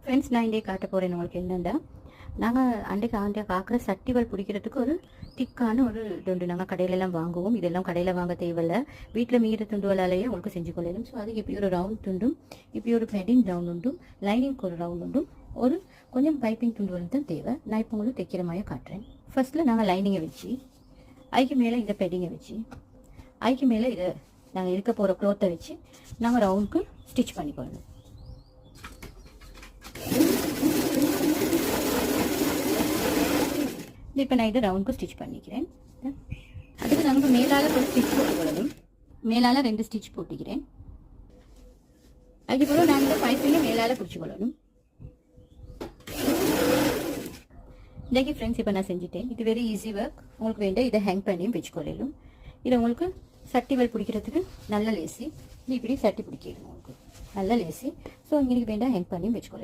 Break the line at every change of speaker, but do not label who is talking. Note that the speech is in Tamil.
ஃப்ரெண்ட்ஸ், நான் இன்றைக்கி காட்ட போகிறேன் உங்களுக்கு என்னென்னா, நாங்கள் அன்றைக்கு காக்கிற சட்டிவல் பிடிக்கிறதுக்கு ஒரு திக்கான ஒரு துண்டு நாங்கள் கடையிலெல்லாம் வாங்குவோம். இதெல்லாம் கடையில் வாங்க தேவையில்லை, வீட்டில் மீற துண்டுகளாலேயே உங்களுக்கு செஞ்சு கொள்ளலாம். ஸோ அதுக்கு இப்படி ஒரு ரவுண்ட் துண்டும், இப்படி ஒரு பெட்டிங் ரவுண்ட் உண்டும், லைனிங்க்கு ஒரு ரவுண்ட் உண்டும், ஒரு கொஞ்சம் பைப்பிங் துண்டுகள் தான் தேவை. நான் இப்போ உங்களுக்கு தைக்கிற மாதிரி காட்டுறேன். ஃபர்ஸ்ட்டில் நாங்கள் லைனிங்கை வச்சு, அதுக்கு மேலே இந்த பெட்டிங்கை வச்சு, அதுக்கு மேலே இதை நாங்கள் இருக்க போகிற க்ளோத்தை வச்சு நாங்கள் ரவுண்டுக்கு ஸ்டிச் பண்ணிக்கொள்ளணும். இப்போ நான் இதை ரவுண்டுக்கு ஸ்டிச் பண்ணிக்கிறேன். அதுக்கு நமக்கு மேலால் ஒரு ஸ்டிச் போட்டுக்கொள்ளணும். மேலால் 2 ஸ்டிச் போட்டுக்கிறேன். அதுக்கப்புறம் நான் இந்த பைப்பிங்கை மேலால் பிடிச்சிக்கொள்ளணும். இன்றைக்கி ஃப்ரெண்ட்ஸ் இப்போ நான் செஞ்சுட்டேன். இது வெரி ஈஸி ஒர்க். உங்களுக்கு வேண்டாம் இதை ஹேங் பண்ணியும் வச்சுக்கொள்ளலும். இது உங்களுக்கு சட்டிவல் பிடிக்கிறதுக்கு நல்ல லேசி. இப்படி சட்டி பிடிக்கணும் உங்களுக்கு நல்ல லேசி. ஸோ இங்கே வேண்டாம் ஹேங் பண்ணியும் வச்சுக்கொள்ளலாம்.